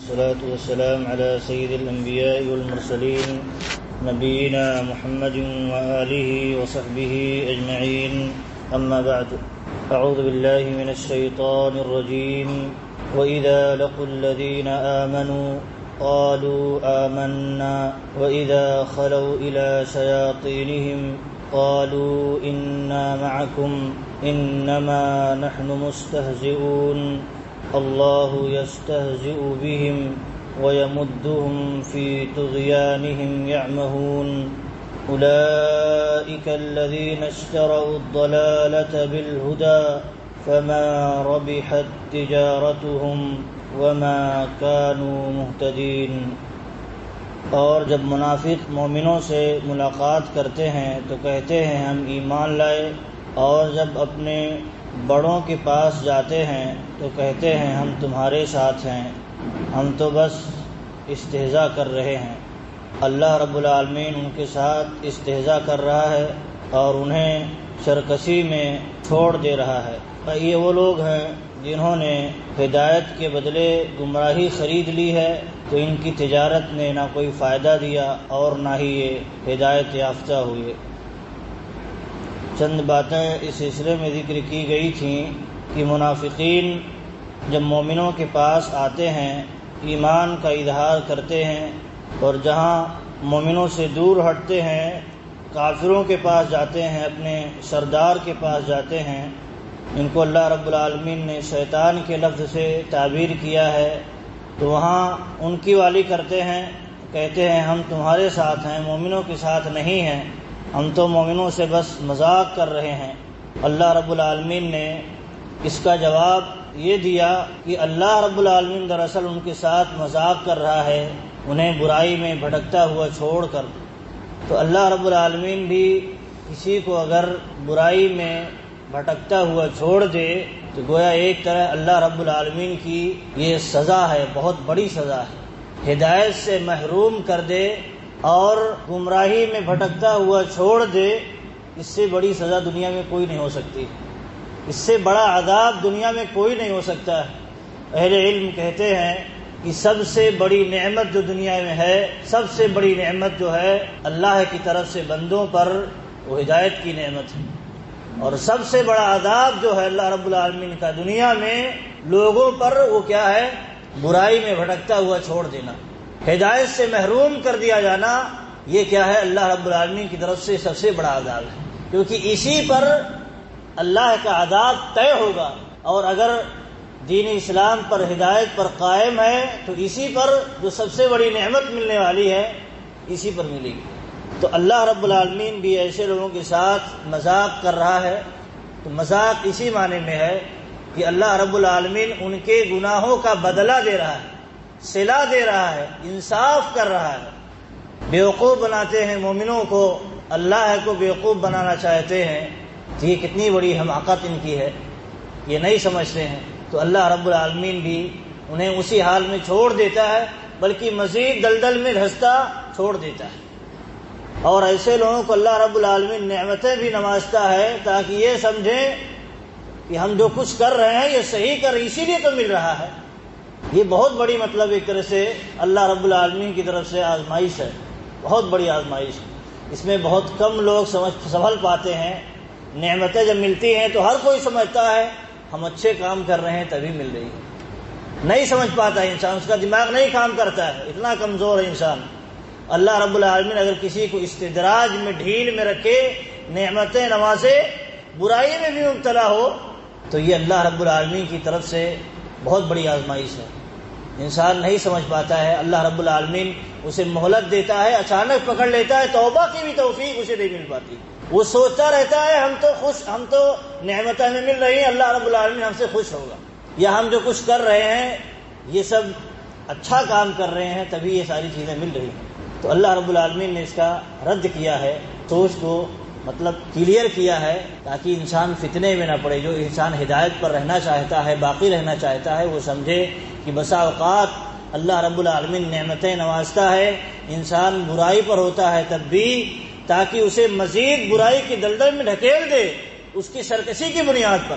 الصلاة والسلام على سيد الأنبياء والمرسلين نبينا محمد وآله وصحبه أجمعين، أما بعد. أعوذ بالله من الشيطان الرجيم. وإذا لقوا الذين آمنوا قالوا آمنا وإذا خلوا إلى شياطينهم قالوا إنا معكم إنما نحن مستهزئون الله يستهزئ بهم ويمدهم في طغيانهم يعمهون أولئك الذين اشتروا الضلالة بالهدى فما ربحت تجارتهم وما كانوا مهتدين. اور جب منافق مومنوں سے ملاقات کرتے ہیں تو کہتے ہیں ہم ایمان لائے، اور جب اپنے بڑوں کے پاس جاتے ہیں تو کہتے ہیں ہم تمہارے ساتھ ہیں، ہم تو بس استہزاء کر رہے ہیں. اللہ رب العالمین ان کے ساتھ استہزاء کر رہا ہے اور انہیں سرکشی میں چھوڑ دے رہا ہے. یہ وہ لوگ ہیں جنہوں نے ہدایت کے بدلے گمراہی خرید لی ہے، تو ان کی تجارت نے نہ کوئی فائدہ دیا اور نہ ہی یہ ہدایت یافتہ ہوئے. چند باتیں اس سلسلے میں ذکر کی گئی تھیں کہ منافقین جب مومنوں کے پاس آتے ہیں ایمان کا اظہار کرتے ہیں، اور جہاں مومنوں سے دور ہٹتے ہیں کافروں کے پاس جاتے ہیں، اپنے سردار کے پاس جاتے ہیں. ان کو اللہ رب العالمین نے شیطان کے لفظ سے تعبیر کیا ہے، تو وہاں ان کی والی کرتے ہیں، کہتے ہیں ہم تمہارے ساتھ ہیں، مومنوں کے ساتھ نہیں ہیں، ہم تو مومنوں سے بس مذاق کر رہے ہیں. اللہ رب العالمین نے اس کا جواب یہ دیا کہ اللہ رب العالمین دراصل ان کے ساتھ مذاق کر رہا ہے، انہیں برائی میں بھٹکتا ہوا چھوڑ کر. تو اللہ رب العالمین بھی کسی کو اگر برائی میں بھٹکتا ہوا چھوڑ دے تو گویا ایک طرح اللہ رب العالمین کی یہ سزا ہے، بہت بڑی سزا ہے. ہدایت سے محروم کر دے اور گمراہی میں بھٹکتا ہوا چھوڑ دے، اس سے بڑی سزا دنیا میں کوئی نہیں ہو سکتی، اس سے بڑا عذاب دنیا میں کوئی نہیں ہو سکتا. اہل علم کہتے ہیں کہ سب سے بڑی نعمت جو دنیا میں ہے، سب سے بڑی نعمت جو ہے اللہ کی طرف سے بندوں پر، وہ ہدایت کی نعمت ہے. اور سب سے بڑا عذاب جو ہے اللہ رب العالمین کا دنیا میں لوگوں پر، وہ کیا ہے؟ برائی میں بھٹکتا ہوا چھوڑ دینا، ہدایت سے محروم کر دیا جانا. یہ کیا ہے؟ اللہ رب العالمین کی طرف سے سب سے بڑا عذاب ہے، کیونکہ اسی پر اللہ کا عذاب طے ہوگا. اور اگر دین اسلام پر، ہدایت پر قائم ہے تو اسی پر جو سب سے بڑی نعمت ملنے والی ہے اسی پر ملے گی. تو اللہ رب العالمین بھی ایسے لوگوں کے ساتھ مذاق کر رہا ہے. تو مذاق اسی معنی میں ہے کہ اللہ رب العالمین ان کے گناہوں کا بدلہ دے رہا ہے، صلہ دے رہا ہے، انصاف کر رہا ہے. بیوقوف بناتے ہیں مومنوں کو، اللہ کو بیوقوف بنانا چاہتے ہیں. تو یہ کتنی بڑی حماقت ان کی ہے، یہ نہیں سمجھتے ہیں. تو اللہ رب العالمین بھی انہیں اسی حال میں چھوڑ دیتا ہے، بلکہ مزید دلدل میں دھستا چھوڑ دیتا ہے. اور ایسے لوگوں کو اللہ رب العالمین نعمتیں بھی نوازتا ہے تاکہ یہ سمجھیں کہ ہم جو کچھ کر رہے ہیں یہ صحیح کر رہے ہیں، اسی لیے تو مل رہا ہے. یہ بہت بڑی مطلب ایک طرح سے اللہ رب العالمین کی طرف سے آزمائش ہے، بہت بڑی آزمائش ہے. اس میں بہت کم لوگ سنبھل پاتے ہیں. نعمتیں جب ملتی ہیں تو ہر کوئی سمجھتا ہے ہم اچھے کام کر رہے ہیں تبھی مل رہی ہے. نہیں سمجھ پاتا ہے انسان، اس کا دماغ نہیں کام کرتا ہے، اتنا کمزور ہے انسان. اللہ رب العالمین اگر کسی کو استدراج میں، ڈھیل میں رکھے، نعمتیں نوازے، برائی میں بھی مبتلا ہو، تو یہ اللہ رب العالمین کی طرف سے بہت بڑی آزمائش ہے. انسان نہیں سمجھ پاتا ہے، اللہ رب العالمین اسے مہلت دیتا ہے، اچانک پکڑ لیتا ہے، توبہ کی بھی توفیق اسے نہیں مل پاتی. وہ سوچتا رہتا ہے ہم تو نعمتیں ہمیں مل رہی ہیں، اللہ رب العالمین ہم سے خوش ہوگا، یا ہم جو کچھ کر رہے ہیں یہ سب اچھا کام کر رہے ہیں تبھی یہ ساری چیزیں مل رہی ہیں. تو اللہ رب العالمین نے اس کا رد کیا ہے، سوچ کو مطلب کلیئر کیا ہے تاکہ انسان فتنے میں نہ پڑے. جو انسان ہدایت پر رہنا چاہتا ہے، باقی رہنا چاہتا ہے، وہ سمجھے کہ بسا اوقات اللہ رب العالمین نعمتیں نوازتا ہے، انسان برائی پر ہوتا ہے تب بھی، تاکہ اسے مزید برائی کی دلدل میں ڈھکیل دے اس کی سرکشی کی بنیاد پر.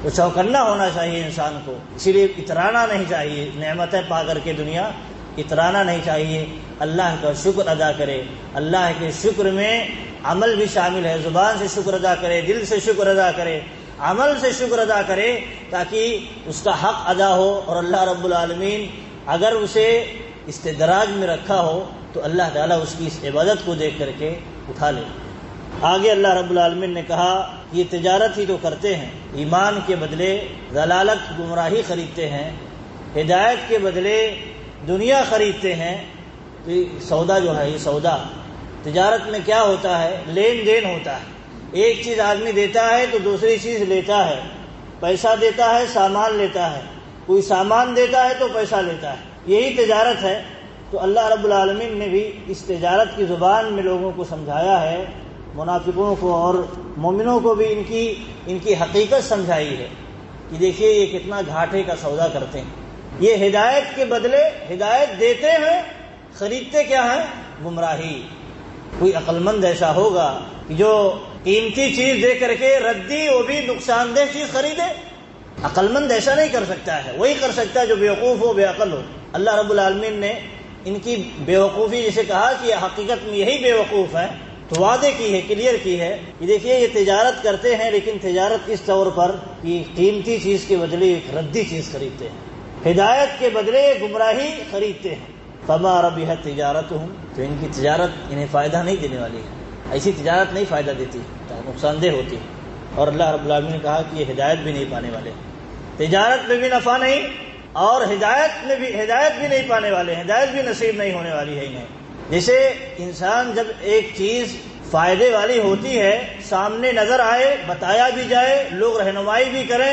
تو چوکنا ہونا چاہیے انسان کو، اسی لیے اترانا نہیں چاہیے، نعمتیں پا کر کے دنیا اترانا نہیں چاہیے، اللہ کا شکر ادا کرے۔ اللہ کے شکر میں عمل بھی شامل ہے، زبان سے شکر ادا کرے، دل سے شکر ادا کرے، عمل سے شکر ادا کرے، تاکہ اس کا حق ادا ہو، اور اللہ رب العالمین اگر اسے استدراج میں رکھا ہو تو اللہ تعالیٰ اس کی اس عبادت کو دیکھ کر کے اٹھا لے۔ آگے اللہ رب العالمین نے کہا یہ تجارت ہی تو کرتے ہیں، ایمان کے بدلے ضلالت گمراہی خریدتے ہیں، ہدایت کے بدلے دنیا خریدتے ہیں۔ تو یہ سودا جو ہے، یہ سودا تجارت میں کیا ہوتا ہے؟ لین دین ہوتا ہے، ایک چیز آدمی دیتا ہے تو دوسری چیز لیتا ہے، پیسہ دیتا ہے سامان لیتا ہے، کوئی سامان دیتا ہے تو پیسہ لیتا ہے، یہی تجارت ہے۔ تو اللہ رب العالمین نے بھی اس تجارت کی زبان میں لوگوں کو سمجھایا ہے، منافقوں کو اور مومنوں کو بھی ان کی حقیقت سمجھائی ہے کہ دیکھیے یہ کتنا گھاٹے کا سودا کرتے ہیں۔ یہ ہدایت کے بدلے ہدایت دیتے ہیں، خریدتے کیا ہیں؟ گمراہی۔ کوئی عقل مند ایسا ہوگا کہ جو قیمتی چیز دے کر کے ردی وہ بھی نقصان دہ چیز خریدے؟ عقل مند ایسا نہیں کر سکتا ہے، وہی کر سکتا ہے جو بیوقوف ہو، بے عقل ہو۔ اللہ رب العالمین نے ان کی بیوقوفی جسے کہا کہ حقیقت میں یہی بیوقوف ہے، تو وعدے کی ہے، کلیئر کی ہے کہ دیکھیے یہ تجارت کرتے ہیں، لیکن تجارت کس طور پر کہ قیمتی چیز کے بدلے ایک ردی چیز خریدتے ہیں، ہدایت کے بدلے گمراہی خریدتے ہیں۔ فما ربحت تجارتہم، تو ان کی تجارت انہیں فائدہ نہیں دینے والی ہے، ایسی تجارت نہیں فائدہ دیتی، نقصان دہ ہوتی ہے۔ اور اللہ رب العالمین نے کہا کہ یہ ہدایت بھی نہیں پانے والے، تجارت میں بھی نفع نہیں اور ہدایت بھی نہیں پانے والے، ہدایت بھی نصیب نہیں ہونے والی ہے انہیں۔ جیسے انسان جب ایک چیز فائدے والی ہوتی ہے، سامنے نظر آئے، بتایا بھی جائے، لوگ رہنمائی بھی کریں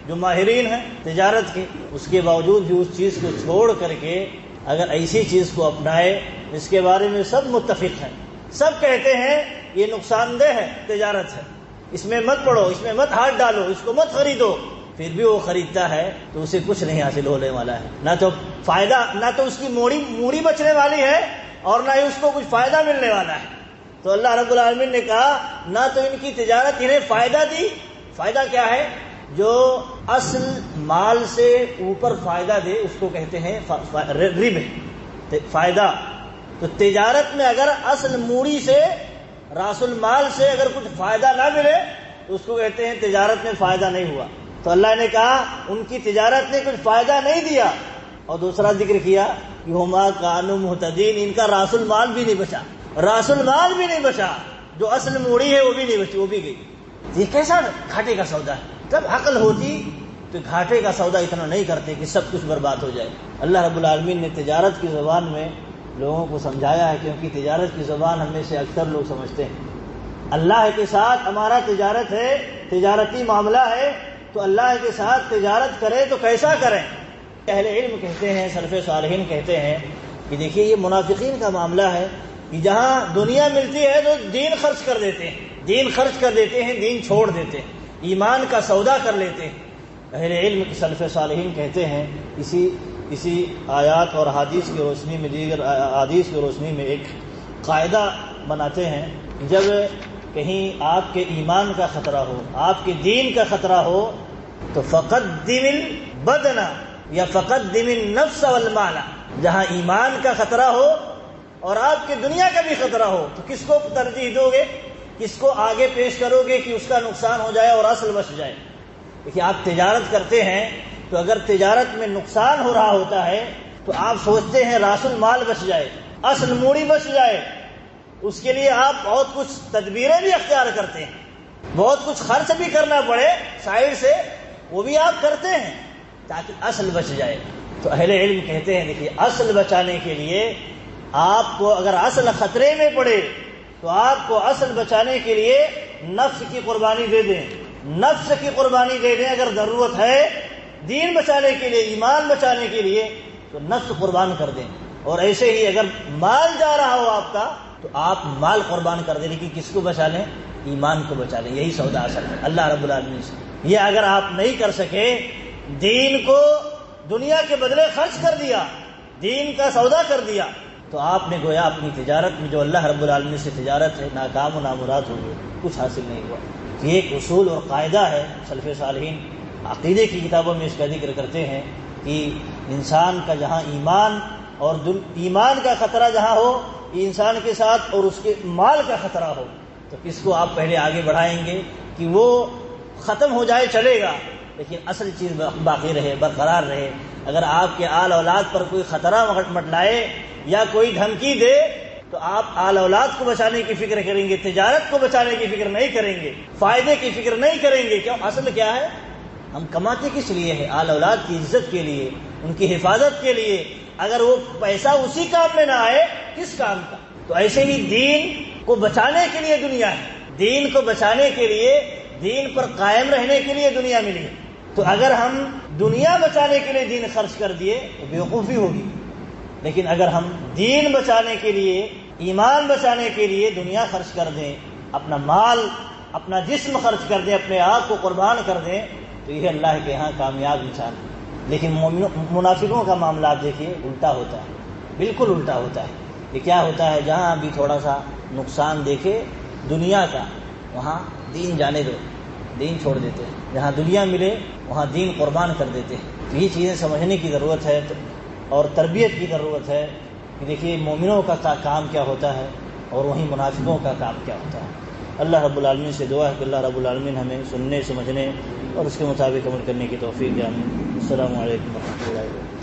جو ماہرین ہیں تجارت کے، اس کے باوجود بھی اس چیز کو چھوڑ کر کے اگر ایسی چیز کو اپنائے جس کے بارے میں سب متفق ہیں، سب کہتے ہیں یہ نقصان دہ ہے، تجارت ہے، اس میں مت پڑو، اس میں مت ہاتھ ڈالو، اس کو مت خریدو، پھر بھی وہ خریدتا ہے تو اسے کچھ نہیں حاصل ہونے والا ہے، نہ تو فائدہ، نہ تو اس کی موڑی بچنے والی ہے اور نہ ہی اس کو کچھ فائدہ ملنے والا ہے۔ تو اللہ رب العالمین نے کہا نہ تو ان کی تجارت انہیں فائدہ دی، فائدہ کیا ہے؟ جو اصل مال سے اوپر فائدہ دے اس کو کہتے ہیں ربح، فائدہ۔ تو تجارت میں اگر اصل موڑی سے، راس المال سے اگر کچھ فائدہ نہ ملے تو اس کو کہتے ہیں تجارت میں فائدہ نہیں ہوا۔ تو اللہ نے کہا ان کی تجارت نے کچھ فائدہ نہیں دیا، اور دوسرا ذکر کیا کہ ہما کانوا مہتدین، ان کا راس المال بھی نہیں بچا، راس المال بھی نہیں بچا، جو اصل موڑی ہے وہ بھی نہیں بچی، وہ بھی گئی۔ یہ کیسا گھاٹے کا سودا ہے؟ جب عقل ہوتی تو گھاٹے کا سودا اتنا نہیں کرتے کہ سب کچھ برباد ہو جائے۔ اللہ رب العالمین نے تجارت کی زبان میں لوگوں کو سمجھایا ہے، کیونکہ تجارت کی زبان ہم میں سے اکثر لوگ سمجھتے ہیں اللہ کے ساتھ ہمارا تجارت ہے، تجارتی معاملہ ہے، تو اللہ کے ساتھ تجارت کریں تو کیسا کریں؟ اہل علم کہتے ہیں، سلف صالحین کہتے ہیں کہ دیکھیے یہ منافقین کا معاملہ ہے کہ جہاں دنیا ملتی ہے تو دین خرچ کر دیتے ہیں، دین خرچ کر دیتے ہیں، دین چھوڑ دیتے ہیں، ایمان کا سودا کر لیتے ہیں۔ اہل علم کی سلف صالحین کہتے ہیں اسی آیات اور حدیث کی روشنی میں، دیگر حدیث کی روشنی میں ایک قاعدہ بناتے ہیں، جب کہیں آپ کے ایمان کا خطرہ ہو، آپ کے دین کا خطرہ ہو، تو فقدم البدن یا فقدم النفس والمال، جہاں ایمان کا خطرہ ہو اور آپ کے دنیا کا بھی خطرہ ہو تو کس کو ترجیح دو گے، کس کو آگے پیش کرو گے کہ اس کا نقصان ہو جائے اور اصل بچ جائے؟ دیکھیے آپ تجارت کرتے ہیں تو اگر تجارت میں نقصان ہو رہا ہوتا ہے تو آپ سوچتے ہیں راس المال بچ جائے، اصل موڑی بچ جائے، اس کے لیے آپ بہت کچھ تدبیریں بھی اختیار کرتے ہیں، بہت کچھ خرچ بھی کرنا پڑے سائڈ سے، وہ بھی آپ کرتے ہیں تاکہ اصل بچ جائے۔ تو اہل علم کہتے ہیں دیکھیے اصل بچانے کے لیے آپ کو اگر اصل خطرے میں پڑے تو آپ کو اصل بچانے کے لیے نفس کی قربانی دے دیں، نفس کی قربانی دے دیں، اگر ضرورت ہے دین بچانے کے لیے، ایمان بچانے کے لیے تو نفس قربان کر دیں، اور ایسے ہی اگر مال جا رہا ہو آپ کا تو آپ مال قربان کر دیں، لیکن کس کو بچا لیں؟ ایمان کو بچا لیں، یہی سودا اصل ہے اللہ رب العالمین سے۔ یہ اگر آپ نہیں کر سکے، دین کو دنیا کے بدلے خرچ کر دیا، دین کا سودا کر دیا، تو آپ نے گویا اپنی تجارت میں جو اللہ رب العالمین سے تجارت ہے ناکام و نامراد ہو گئی، کچھ حاصل نہیں ہوا۔ یہ ایک اصول اور قاعدہ ہے سلف صالحین عقیدے کی کتابوں میں اس کا ذکر کرتے ہیں کہ انسان کا جہاں ایمان اور ایمان کا خطرہ جہاں ہو انسان کے ساتھ اور اس کے مال کا خطرہ ہو تو کس کو آپ پہلے آگے بڑھائیں گے کہ وہ ختم ہو جائے چلے گا لیکن اصل چیز باقی رہے برقرار رہے. اگر آپ کے آل اولاد پر کوئی خطرہ مٹلائے یا کوئی دھمکی دے تو آپ آل اولاد کو بچانے کی فکر کریں گے, تجارت کو بچانے کی فکر نہیں کریں گے, فائدے کی فکر نہیں کریں گے. کیوں؟ اصل کیا ہے؟ ہم کماتے کس لیے ہیں؟ آل اولاد کی عزت کے لیے, ان کی حفاظت کے لیے. اگر وہ پیسہ اسی کام میں نہ آئے کس کام کا؟ تو ایسے ہی دین کو بچانے کے لیے دنیا ہے, دین کو بچانے کے لیے, دین پر قائم رہنے کے لیے دنیا ملی ہے. تو اگر ہم دنیا بچانے کے لیے دین خرچ کر دیے تو بیوقوفی ہوگی, لیکن اگر ہم دین بچانے کے لیے, ایمان بچانے کے لیے دنیا خرچ کر دیں, اپنا مال اپنا جسم خرچ کر دیں, اپنے آپ کو قربان کر دیں تو یہ اللہ کے ہاں کامیاب انسان ہے. لیکن منافقوں کا معاملہ آپ دیکھیے الٹا ہوتا ہے, بالکل الٹا ہوتا ہے. یہ کیا ہوتا ہے؟ جہاں بھی تھوڑا سا نقصان دیکھے دنیا کا وہاں دین جانے دو, دین چھوڑ دیتے ہیں. جہاں دنیا ملے وہاں دین قربان کر دیتے ہیں. تو یہ چیزیں سمجھنے کی ضرورت ہے اور تربیت کی ضرورت ہے کہ دیکھیے مومنوں کا کام کیا ہوتا ہے اور وہیں منافقوں کا کام کیا ہوتا ہے. اللہ رب العالمین سے دعا ہے کہ اللہ رب العالمین ہمیں سننے سمجھنے اور اس کے مطابق عمل کرنے کی توفیق دے. السلام علیکم ورحمۃ اللہ وبرکاتہ.